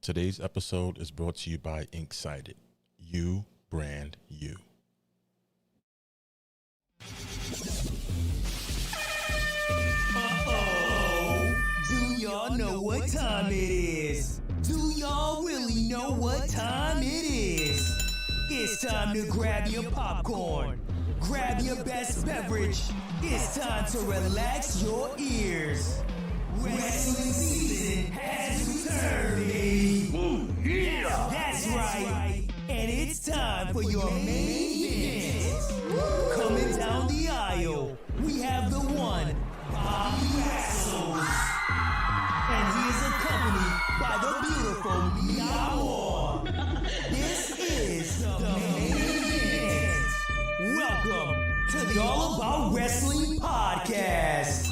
Today's episode is brought to you by Inksighted. You brand you. Do y'all know what time it is? Do y'all really know what time it is? It's time to grab your popcorn, grab your best beverage. It's time to relax your ears. Wrestling season has returned, baby. Yeah, that's right. And it's time for your main event. Coming down the aisle, we have the one, Bobby Wrestles. And he is accompanied by the beautiful Mia Moore. This is the main event. Welcome to the All About Wrestling podcast.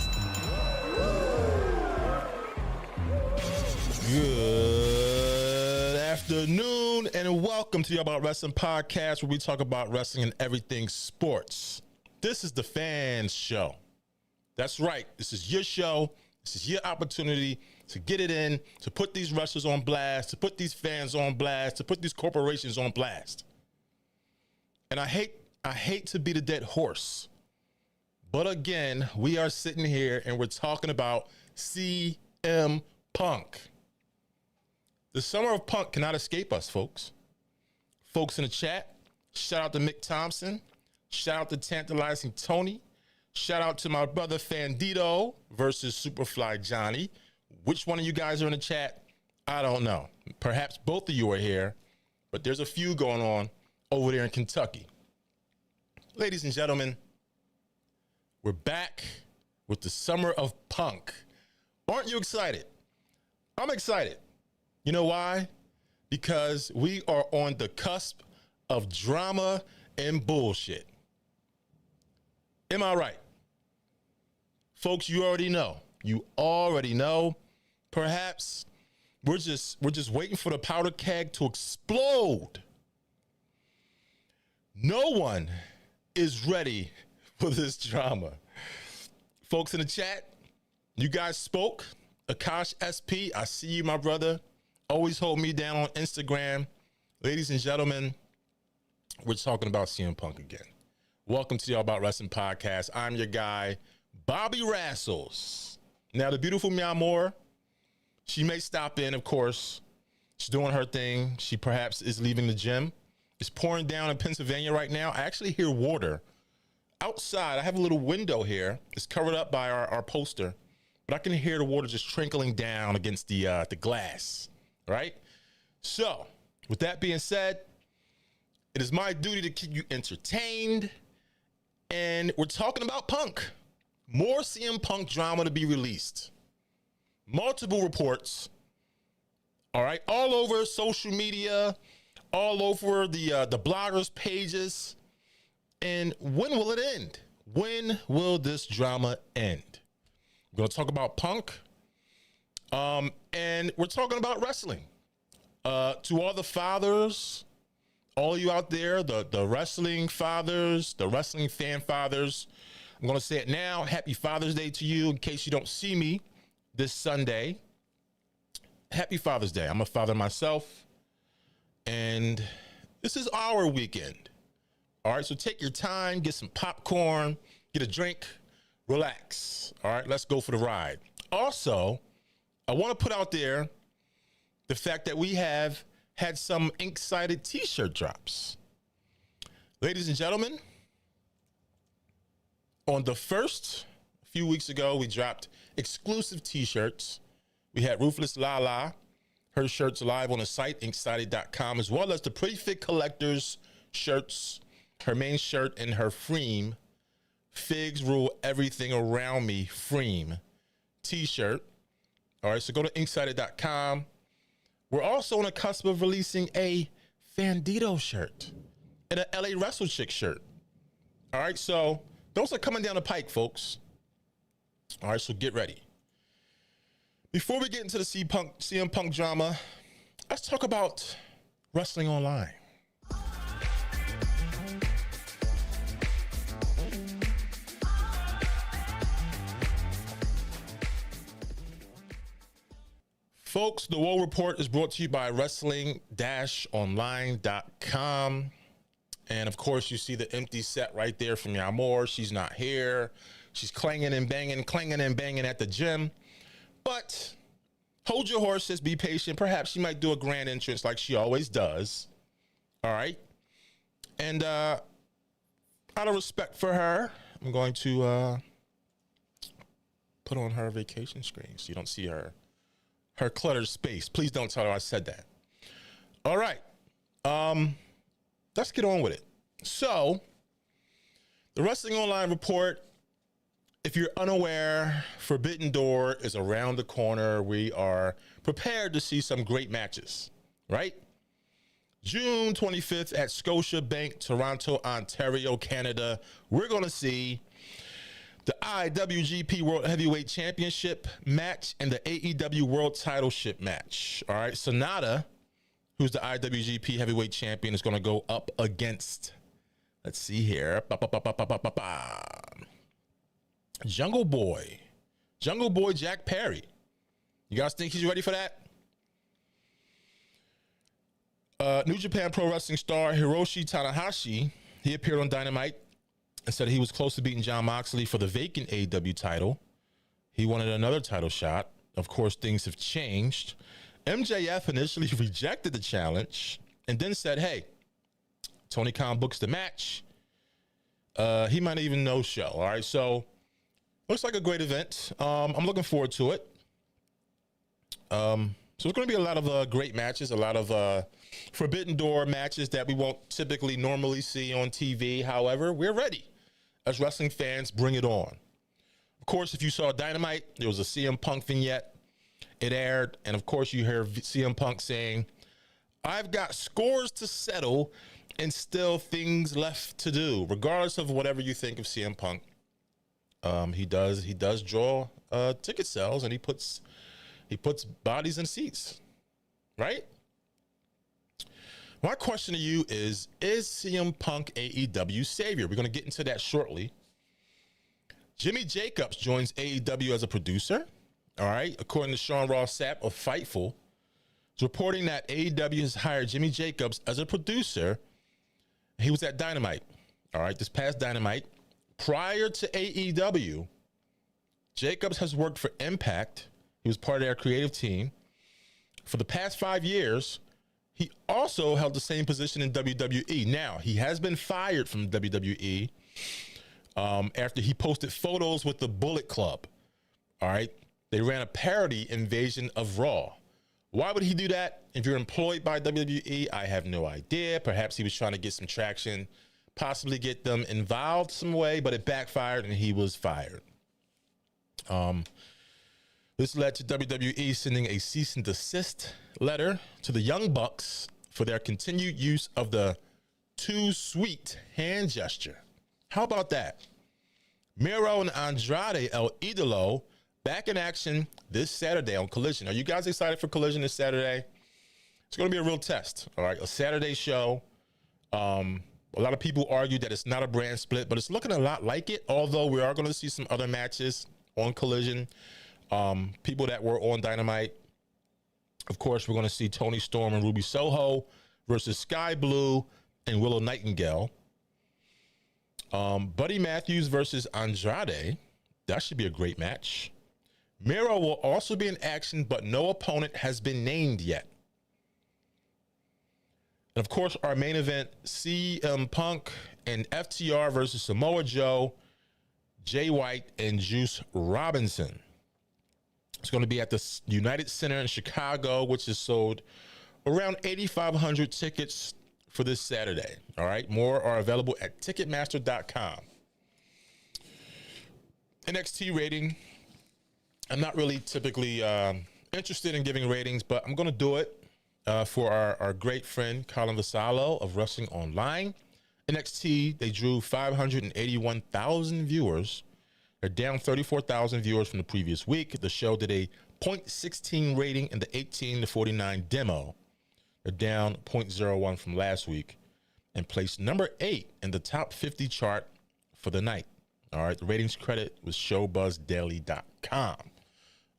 Good afternoon and welcome to the All About Wrestling podcast, where we talk about wrestling and everything sports. This is the fans show. That's right. This is your show. This is your opportunity to get it in, to put these wrestlers on blast, to put these fans on blast, to put these corporations on blast. And I hate to be the dead horse, but again, we are sitting here and we're talking about CM Punk. The summer of Punk cannot escape us, folks. Folks in the chat, shout out to Mick Thompson. Shout out to Tantalizing Tony. Shout out to my brother Fandito versus Superfly Johnny. Which one of you guys are in the chat? I don't know. Perhaps both of you are here, but there's a few going on over there in Kentucky. Ladies and gentlemen, we're back with the summer of Punk. Aren't you excited? I'm excited. You know why? Because we are on the cusp of drama and bullshit. Am I right? Folks, you already know. You already know. Perhaps we're just waiting for the powder keg to explode. No one is ready for this drama. Folks in the chat, you guys spoke. Akash SP, I see you, my brother. Always hold me down on Instagram. Ladies and gentlemen, we're talking about CM Punk again. Welcome to the All About Wrestling podcast. I'm your guy, Bobby Wrestles. Now, the beautiful Mia Moore, she may stop in, of course. She's doing her thing. She perhaps is leaving the gym. It's pouring down in Pennsylvania right now. I actually hear water outside. I have a little window here. It's covered up by our poster, but I can hear the water just trickling down against the glass, right? So, with that being said, it is my duty to keep you entertained. And we're talking about Punk. More CM Punk drama to be released. Multiple reports. All right. All over social media. All over the bloggers' pages. And when will it end? When will this drama end? We're going to talk about Punk. And we're talking about wrestling. To all the fathers, all you out there, the wrestling fathers, the wrestling fan fathers, I'm going to say it now. Happy Father's Day to you in case you don't see me this Sunday. Happy Father's Day. I'm a father myself, and this is our weekend. All right, so take your time, get some popcorn, get a drink, relax. All right, let's go for the ride. Also, I want to put out there the fact that we have had some Inksighted t-shirt drops. Ladies and gentlemen, on the first, a few weeks ago, we dropped exclusive t-shirts. We had Ruthless Lala, her shirts live on the site, Inksighted.com, as well as the Pretty Fit Collectors shirts, her main shirt and her Freem, Figs Rule Everything Around Me Freem t-shirt. All right, so go to Inksighted.com. We're also on the cusp of releasing a Fandito shirt and an LA Wrestle Chick shirt. All right, so those are coming down the pike, folks. All right, so get ready. Before we get into the CM Punk drama, let's talk about wrestling online. Folks, the Woe Report is brought to you by wrestling-online.com. And of course, you see the empty set right there from Yamor. She's not here. She's clanging and banging at the gym. But hold your horses, be patient. Perhaps she might do a grand entrance like she always does. All right. And out of respect for her, I'm going to put on her vacation screen so you don't see her cluttered space. Please don't tell her I said that. All right. Let's get on with it. So, the Wrestling Online Report, if you're unaware, Forbidden Door is around the corner. We are prepared to see some great matches, right? June 25th at Scotiabank, Toronto, Ontario, Canada. We're going to see the IWGP World Heavyweight Championship match and the AEW World Titleship match. All right, Sonata, who's the IWGP Heavyweight Champion, is going to go up against, let's see here, Jungle Boy Jack Perry. You guys think he's ready for that? New Japan Pro Wrestling star Hiroshi Tanahashi, he appeared on Dynamite and said he was close to beating Jon Moxley for the vacant AEW title. He wanted another title shot. Of course, things have changed. MJF initially rejected the challenge and then said, hey, Tony Khan books the match. He might even no-show. All right, so looks like a great event. I'm looking forward to it. So it's going to be a lot of great matches, a lot of Forbidden Door matches that we won't typically normally see on TV. However, we're ready. As wrestling fans, bring it on. Of course, if you saw Dynamite, there was a CM Punk vignette. It aired, and of course, you hear CM Punk saying, I've got scores to settle and still things left to do. Regardless of whatever you think of CM Punk, he does draw ticket sales, and he puts bodies in seats, right? My question to you is CM Punk AEW savior? We're going to get into that shortly. Jimmy Jacobs joins AEW as a producer. All right. According to Sean Ross Sapp of Fightful, it's reporting that AEW has hired Jimmy Jacobs as a producer. He was at Dynamite. All right. This past Dynamite. Prior to AEW, Jacobs has worked for Impact. He was part of their creative team. For the past 5 years, he also held the same position in WWE. Now, he has been fired from WWE after he posted photos with the Bullet Club. All right. They ran a parody invasion of Raw. Why would he do that? If you're employed by WWE, I have no idea. Perhaps he was trying to get some traction, possibly get them involved some way, but it backfired and he was fired. This led to WWE sending a cease and desist letter to the Young Bucks for their continued use of the too sweet hand gesture. How about that? Miro and Andrade El Idolo back in action this Saturday on Collision. Are you guys excited for Collision this Saturday? It's going to be a real test. All right, a Saturday show. A lot of people argue that it's not a brand split, but it's looking a lot like it, although we are going to see some other matches on Collision. People that were on Dynamite. Of course, we're going to see Tony Storm and Ruby Soho versus Sky Blue and Willow Nightingale. Buddy Matthews versus Andrade. That should be a great match. Miro will also be in action, but no opponent has been named yet. And of course, our main event, CM Punk and FTR versus Samoa Joe, Jay White, and Juice Robinson. It's going to be at the United Center in Chicago, which has sold around 8,500 tickets for this Saturday. All right. More are available at Ticketmaster.com. NXT rating. I'm not really typically interested in giving ratings, but I'm going to do it for our great friend, Colin Vassallo of Wrestling Online. NXT, they drew 581,000 viewers. They're down 34,000 viewers from the previous week. The show did a .16 rating in the 18 to 49 demo. They're down 0.01 from last week and placed number 8 in the top 50 chart for the night. All right, the ratings credit was ShowBuzzDaily.com.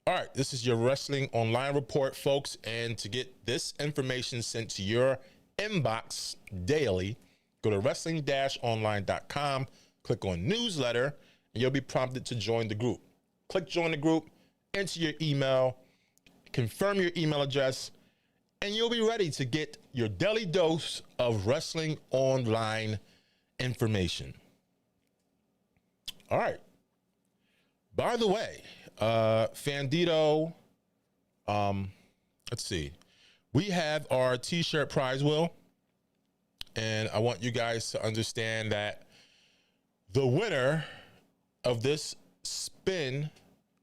All right, this is your Wrestling Online Report, folks. And to get this information sent to your inbox daily, go to wrestling-online.com, click on newsletter, and you'll be prompted to join the group. Click join the group, enter your email, confirm your email address, and you'll be ready to get your daily dose of Wrestling Online information. All right. By the way, Fandito, let's see. We have our t-shirt prize wheel, and I want you guys to understand that the winner of this spin,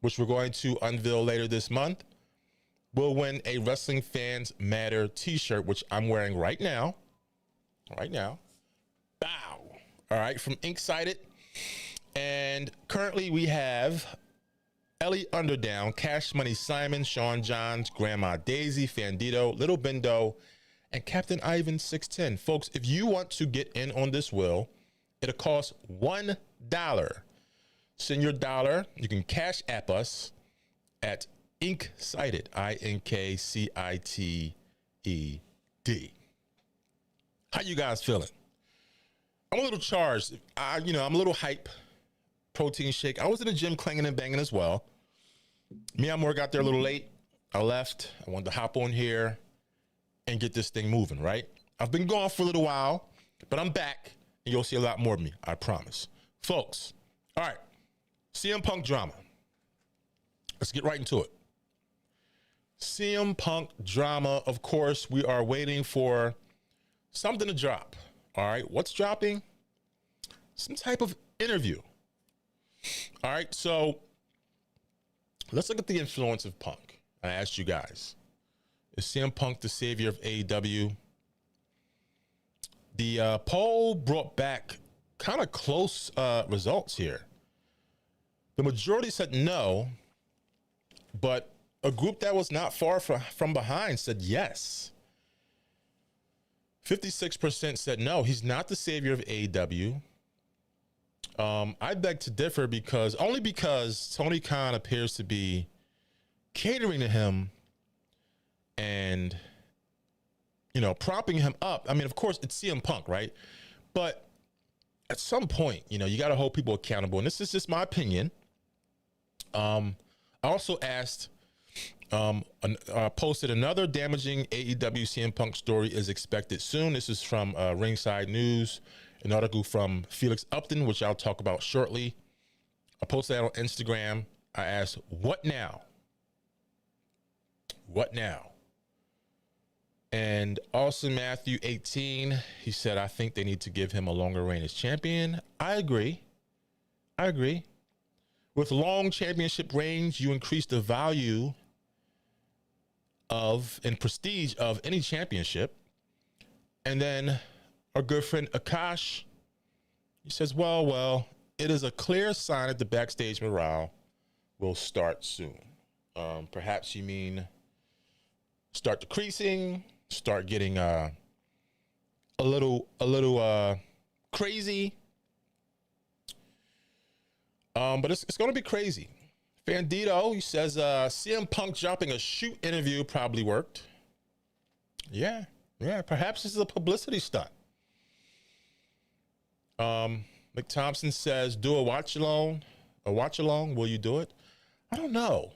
which we're going to unveil later this month, will win a Wrestling Fans Matter t-shirt, which I'm wearing right now. Bow. All right, from Inksighted. And currently we have Ellie Underdown, Cash Money Simon, Sean Johns, Grandma Daisy, Fandito, Little Bendo, and Captain Ivan 610. Folks, if you want to get in on this wheel, it'll cost $1. Send your dollar. You can cash app us at Inksighted, INKCITED. How you guys feeling? I'm a little charged. I'm a little hype. Protein shake. I was in the gym clanging and banging as well. Me and Moore got there a little late. I left. I wanted to hop on here and get this thing moving, right? I've been gone for a little while, but I'm back, and you'll see a lot more of me, I promise. Folks, all right, CM Punk drama. Let's get right into it. CM Punk drama, of course, we are waiting for something to drop. All right, what's dropping? Some type of interview. All right, so let's look at the influence of Punk. I asked you guys, is CM Punk the savior of AEW? The poll brought back kind of close results here. The majority said no, but a group that was not far from behind said yes. 56% said no, he's not the savior of AEW. I beg to differ because Tony Khan appears to be catering to him and, propping him up. I mean, of course, it's CM Punk, right? But at some point, you got to hold people accountable. And this is just my opinion. I also asked, posted another damaging AEW CM Punk story is expected soon. This is from Ringside News. An article from Felix Upton, which I'll talk about shortly. I posted that on Instagram. I asked, what now? What now? And Austin Matthew 18, he said, I think they need to give him a longer reign as champion. I agree. With long championship reigns, you increase the value of and prestige of any championship. And then our good friend Akash, he says, well, it is a clear sign that the backstage morale will start soon. Perhaps you mean start decreasing, start getting a little crazy. But it's going to be crazy. Fandito, he says, CM Punk dropping a shoot interview probably worked. Yeah, perhaps this is a publicity stunt. McThompson says, do a watch along. Will you do it? I don't know.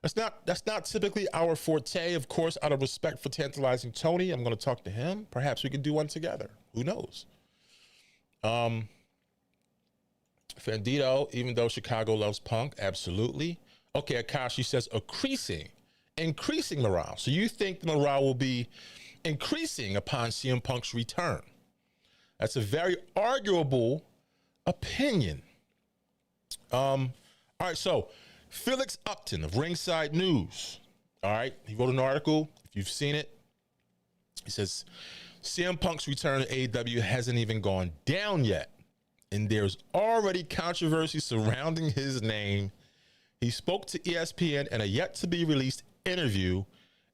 That's not typically our forte. Of course, out of respect for tantalizing Tony, I'm going to talk to him. Perhaps we can do one together. Who knows? Fandito, even though Chicago loves Punk, absolutely. Okay, Akashi says increasing morale. So you think the morale will be increasing upon CM Punk's return? That's a very arguable opinion. All right, so Felix Upton of Ringside News. All right, he wrote an article. If you've seen it, he says CM Punk's return to AEW hasn't even gone down yet, and there's already controversy surrounding his name. He spoke to ESPN in a yet-to-be-released interview,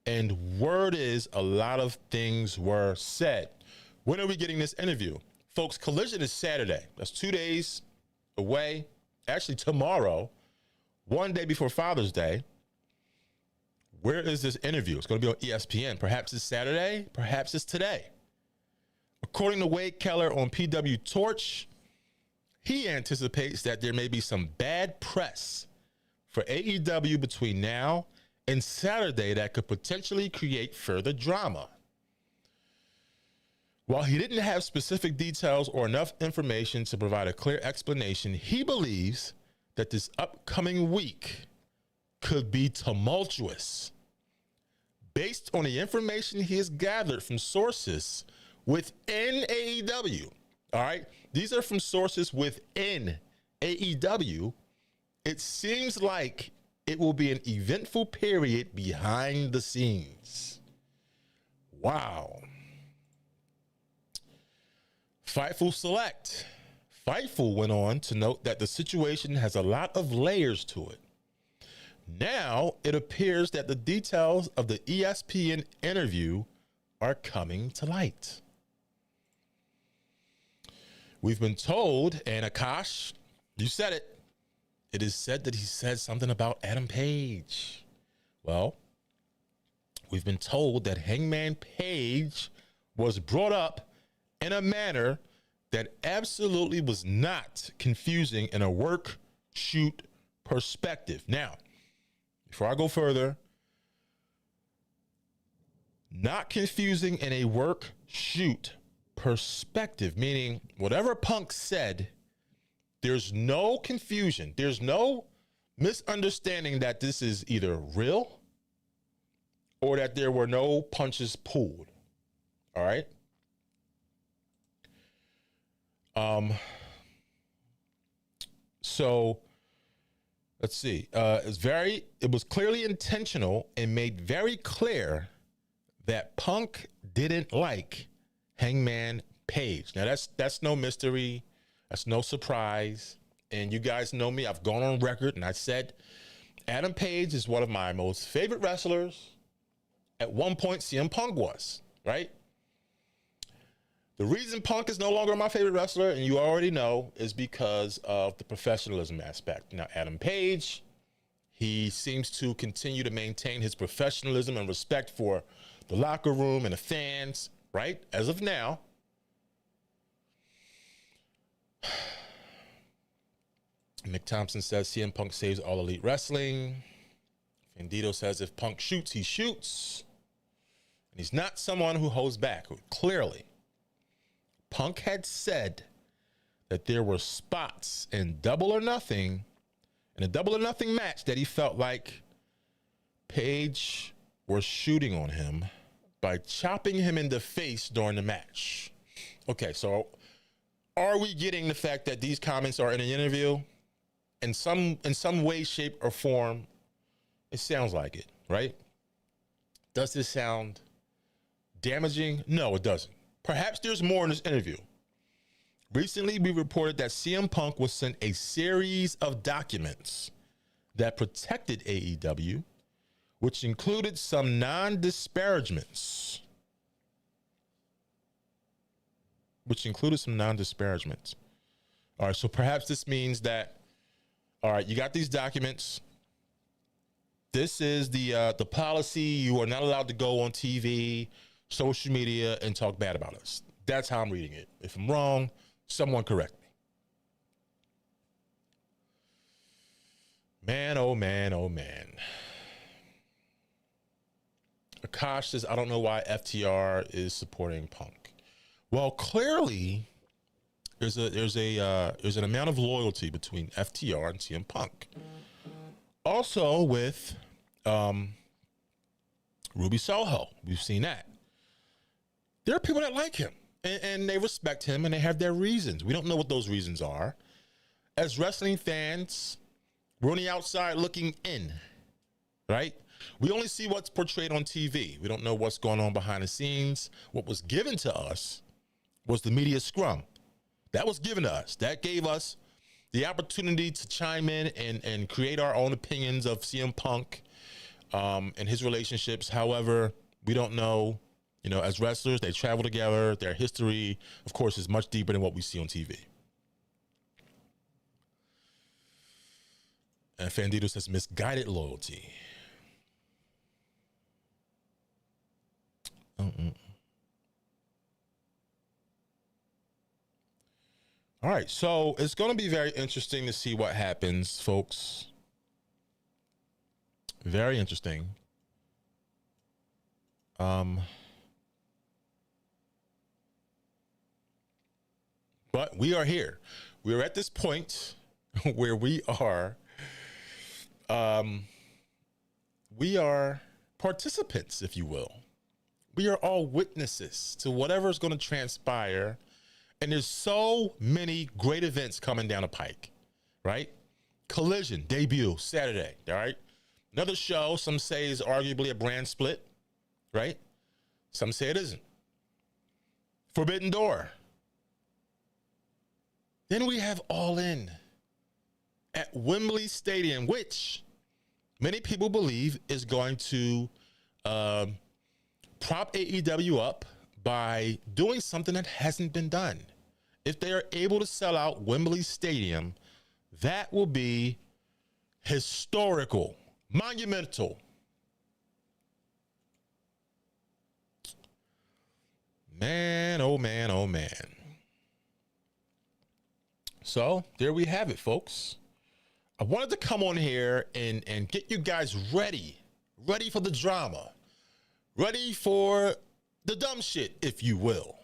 and word is a lot of things were said. When are we getting this interview? Folks, Collision is Saturday. That's 2 days away. Actually, tomorrow. one day before Father's Day. Where is this interview? It's going to be on ESPN. Perhaps it's Saturday. Perhaps it's today. According to Wade Keller on PW Torch, he anticipates that there may be some bad press for AEW between now and Saturday that could potentially create further drama. While he didn't have specific details or enough information to provide a clear explanation, he believes that this upcoming week could be tumultuous based on the information he has gathered from sources within AEW. All right. These are from sources within AEW. It seems like it will be an eventful period behind the scenes. Wow. Fightful Select. Fightful went on to note that the situation has a lot of layers to it. Now it appears that the details of the ESPN interview are coming to light. We've been told, and Akash, you said it. It is said that he said something about Adam Page. Well, we've been told that Hangman Page was brought up in a manner that absolutely was not confusing in a work shoot perspective. Now, before I go further, not confusing in a work shoot perspective, meaning whatever Punk said, there's no confusion. There's no misunderstanding that this is either real or that there were no punches pulled. All right. So let's see. It was clearly intentional and made very clear that Punk didn't like Hangman Page. Now that's no mystery. That's no surprise. And you guys know me. I've gone on record and I said Adam Page is one of my most favorite wrestlers. At one point, CM Punk was, right? The reason Punk is no longer my favorite wrestler, and you already know, is because of the professionalism aspect. Now, Adam Page, he seems to continue to maintain his professionalism and respect for the locker room and the fans, right? As of now. Mick Thompson says CM Punk saves all elite wrestling. Fandito says if Punk shoots, he shoots. And he's not someone who holds back. Clearly, Punk had said that there were spots in Double or Nothing, in a Double or Nothing match, that he felt like Page was shooting on him by chopping him in the face during the match. Okay, so are we getting the fact that these comments are in an interview? In some way, shape, or form, it sounds like it, right? Does this sound damaging? No, it doesn't. Perhaps there's more in this interview. Recently, we reported that CM Punk was sent a series of documents that protected AEW, which included some non-disparagements. All right, so perhaps this means that, all right, you got these documents. This is the policy. You are not allowed to go on TV, social media, and talk bad about us. That's how I'm reading it. If I'm wrong, someone correct me. Man, oh man, oh man. Akash says, I don't know why FTR is supporting Punk. Well, clearly, there's an amount of loyalty between FTR and CM Punk. Also with Ruby Soho, we've seen that. There are people that like him and they respect him and they have their reasons. We don't know what those reasons are. As wrestling fans, we're on the outside looking in, right? We only see what's portrayed on TV. We don't know what's going on behind the scenes. What was given to us was the media scrum. That was given to us. That gave us the opportunity to chime in and create our own opinions of CM Punk and his relationships. However, we don't know, as wrestlers, they travel together. Their history, of course, is much deeper than what we see on TV. And Fandito says misguided loyalty. All right, so it's going to be very interesting to see what happens, folks. Very interesting. But we are here. We are at this point where we are participants, if you will. We are all witnesses to whatever's going to transpire. And there's so many great events coming down the pike, right? Collision, debut, Saturday, all right? Another show, some say is arguably a brand split, right? Some say it isn't. Forbidden Door. Then we have All In at Wembley Stadium, which many people believe is going to prop AEW up by doing something that hasn't been done. If they are able to sell out Wembley Stadium, that will be historical, monumental. Man, oh man, oh man. So there we have it, folks. I wanted to come on here and get you guys ready for the drama, ready for the dumb shit, if you will.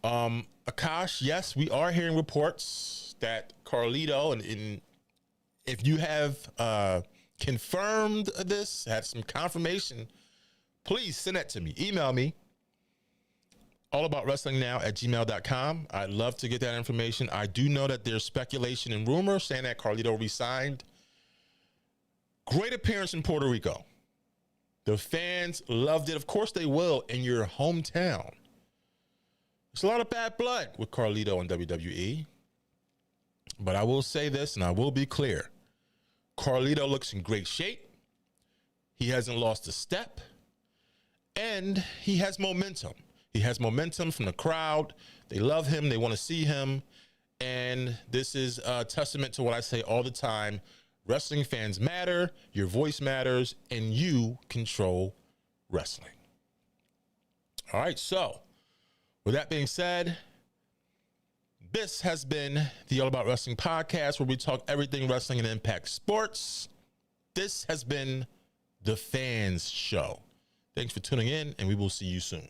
Akash, yes, we are hearing reports that Carlito, and if you have confirmed this, have some confirmation, please send that to me. Email me, allaboutwrestlingnow@gmail.com. I'd love to get that information. I do know that there's speculation and rumors saying that Carlito resigned. Great appearance in Puerto Rico. The fans loved it. Of course they will in your hometown. There's a lot of bad blood with Carlito and WWE. But I will say this, and I will be clear. Carlito looks in great shape. He hasn't lost a step. And he has momentum. He has momentum from the crowd. They love him. They want to see him. And this is a testament to what I say all the time. Wrestling fans matter. Your voice matters. And you control wrestling. All right, so with that being said, this has been the All About Wrestling podcast, where we talk everything wrestling and Impact Sports. This has been the Fans Show. Thanks for tuning in, and we will see you soon.